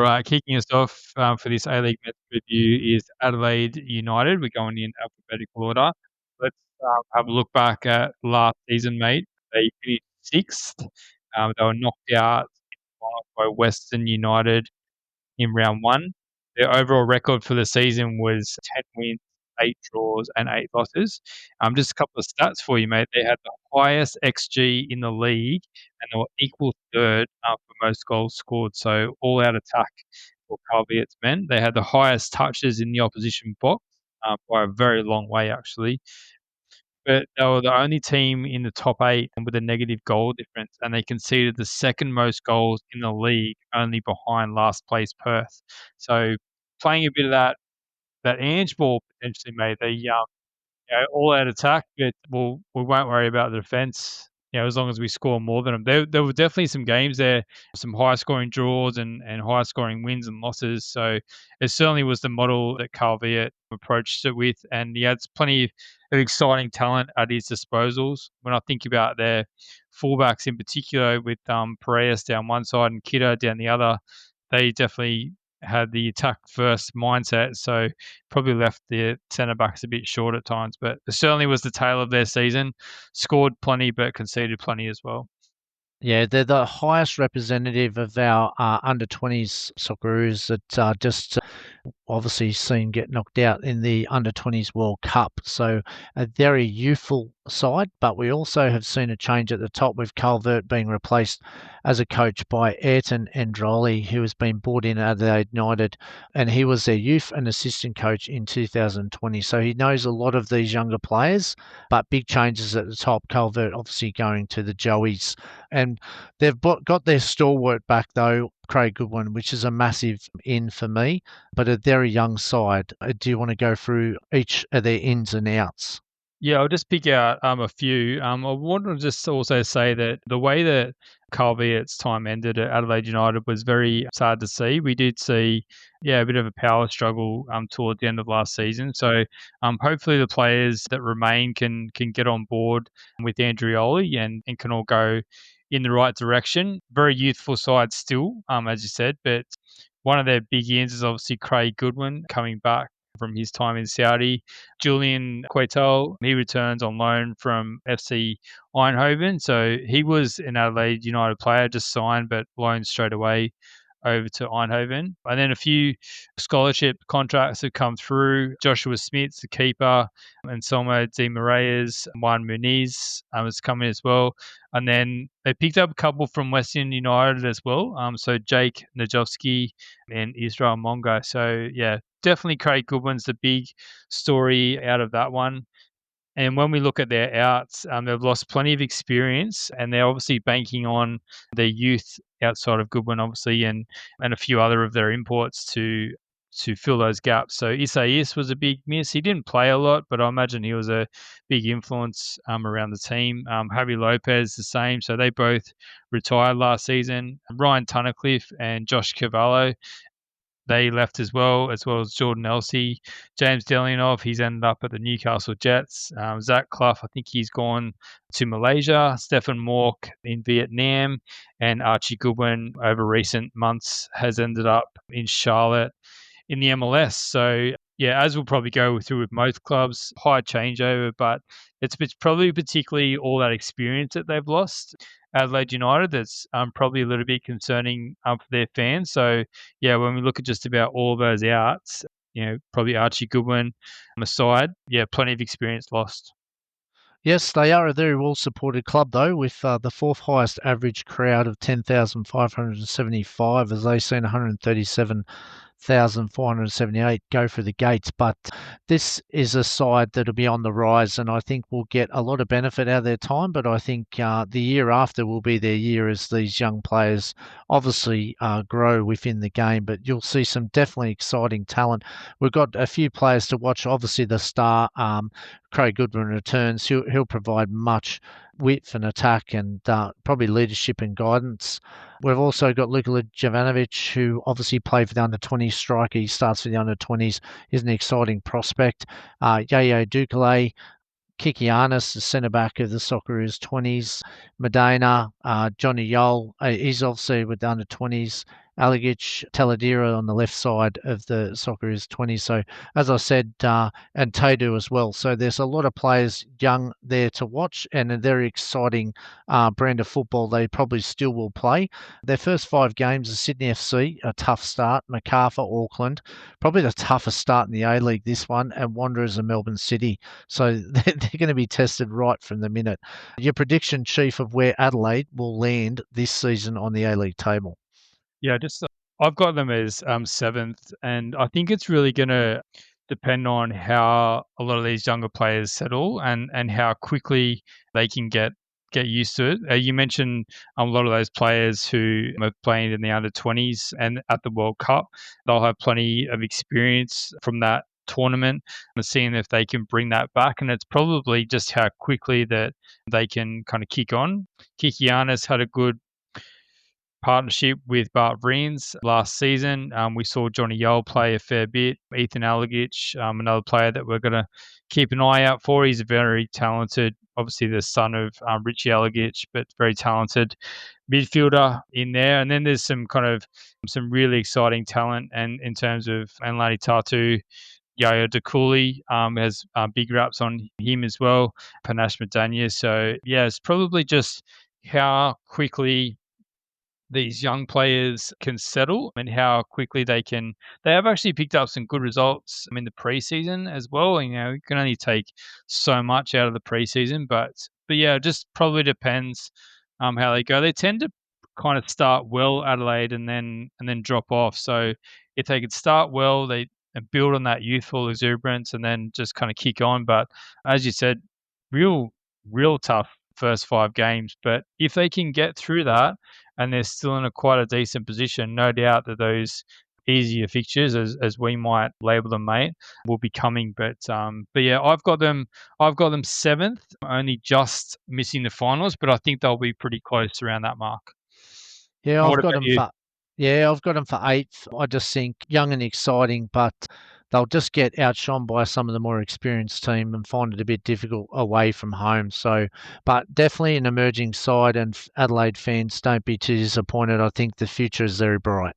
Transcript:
All right, kicking us off for this A-League match review is Adelaide United. We're going in alphabetical order. Let's have a look back at last season, mate. They finished sixth. They were knocked out by Western United in round one. Their overall record for the season was 10 wins, 8 draws, and 8 losses. Just a couple of stats for you, mate. They had the highest XG in the league, and they were equal third for most goals scored. So all out attack for Calviet's men. They had the highest touches in the opposition box by a very long way, actually. But they were the only team in the top 8 with a negative goal difference, and they conceded the second most goals in the league, only behind last place Perth. So playing a bit of that Ange ball potentially, mate. They all out attack, but we won't worry about the defence. As long as we score more than them. There were definitely some games there, some high scoring draws and high scoring wins and losses. So it certainly was the model that Carl Viet approached it with, and he had plenty of exciting talent at his disposals. When I think about their fullbacks in particular, with Piraeus down one side and Kidder down the other, they definitely had the attack first mindset. So probably left the centre backs a bit short at times, but it certainly was the tail of their season. Scored plenty, but conceded plenty as well. Yeah, they're the highest representative of our under 20s Socceroos that just obviously seen get knocked out in the under 20s World Cup. So a very youthful side, but we also have seen a change at the top with Calvert being replaced as a coach by Ayrton Androli, who has been brought in at Adelaide United, and he was their youth and assistant coach in 2020. So he knows a lot of these younger players, but big changes at the top. Calvert obviously going to the Joeys, and they've got their stalwart back though, Craig Goodwin, which is a massive in for me, but a very young side. Do you want to go through each of their ins and outs? Yeah, I'll just pick out a few. I want to just also say that the way that Carl Viet's time ended at Adelaide United was very sad to see. We did see, a bit of a power struggle toward the end of last season. So hopefully the players that remain can get on board with Andrioli and can all go in the right direction. Very youthful side still, as you said, but one of their big ins is obviously Craig Goodwin coming back from his time in Saudi. Julian Quetel, he returns on loan from FC Eindhoven. So he was an Adelaide United player, just signed, but loaned straight away over to Eindhoven. And then a few scholarship contracts have come through. Joshua Smith's the keeper, and Selma Di Marias, Juan Muniz has come in as well. And then they picked up a couple from Western United as well. So Jake Najowski and Israel Monga. So yeah, definitely Craig Goodwin's the big story out of that one. And when we look at their outs, they've lost plenty of experience, and they're obviously banking on their youth outside of Goodwin, obviously, and a few other of their imports to fill those gaps. So Isaias was a big miss. He didn't play a lot, but I imagine he was a big influence around the team. Javi Lopez the same. So they both retired last season. Ryan Tunnicliffe and Josh Cavallo, they left as well as Jordan Elsey. James Delianov, he's ended up at the Newcastle Jets. Zach Clough, I think he's gone to Malaysia. Stefan Mork in Vietnam. And Archie Goodwin, over recent months, has ended up in Charlotte in the MLS. So, yeah, as we'll probably go through with most clubs, high changeover, but it's probably particularly all that experience that they've lost. Adelaide United, that's probably a little bit concerning for their fans. So, yeah, when we look at just about all those outs, probably Archie Goodwin aside, yeah, plenty of experience lost. Yes, they are a very well supported club, though, with the fourth highest average crowd of 10,575, as they've seen 137,478 go through the gates. But this is a side that'll be on the rise, and I think will get a lot of benefit out of their time. But I think the year after will be their year as these young players obviously grow within the game. But you'll see some definitely exciting talent. We've got a few players to watch. Obviously, the star. Craig Goodwin returns. He'll provide much width and attack and probably leadership and guidance. We've also got Luka Jovanovic, who obviously played for the under-20s striker. He starts for the under-20s. He's an exciting prospect. Yayo Dukale, Kikianis, the centre-back of the Socceroos 20s. Medina, Johnny Yole, he's obviously with the under-20s. Alagic, Taladera on the left side of the Socceroos 20. So, as I said, and Tadu as well. So, there's a lot of players young there to watch and a very exciting brand of football they probably still will play. Their first 5 games are Sydney FC, a tough start, Macarthur, Auckland, probably the toughest start in the A-League, this one, and Wanderers and Melbourne City. So, they're going to be tested right from the minute. Your prediction, Chief, of where Adelaide will land this season on the A-League table? Yeah, just I've got them as seventh, and I think it's really going to depend on how a lot of these younger players settle and how quickly they can get used to it. You mentioned a lot of those players who are playing in the under 20s and at the World Cup. They'll have plenty of experience from that tournament and seeing if they can bring that back. And it's probably just how quickly that they can kind of kick on. Kikiana's had a good partnership with Bart Vriens last season. We saw Johnny Yole play a fair bit. Ethan Alagic, another player that we're going to keep an eye out for. He's a very talented, obviously the son of Richie Alagic, but very talented midfielder in there. And then there's some really exciting talent, and in terms of Anlani Tatu. Yaya DeCooley has big raps on him as well, Panache Madania. So, yeah, it's probably just how quickly these young players can settle and how quickly they have actually picked up some good results in the preseason as well. You can only take so much out of the preseason, but yeah, it just probably depends how they go. They tend to kind of start well, Adelaide, and then drop off. So if they could start well, they and build on that youthful exuberance and then just kind of kick on. But as you said, real real tough first 5 games. But if they can get through that and they're still in quite a decent position, no doubt that those easier fixtures, as we might label them, mate, will be coming. But yeah, I've got them seventh, only just missing the finals, but I think they'll be pretty close around that mark. Yeah, And I've what got about them you? for yeah, I've got them for eighth. I just think young and exciting, but they'll just get outshone by some of the more experienced team and find it a bit difficult away from home. So, but definitely an emerging side, and Adelaide fans don't be too disappointed. I think the future is very bright.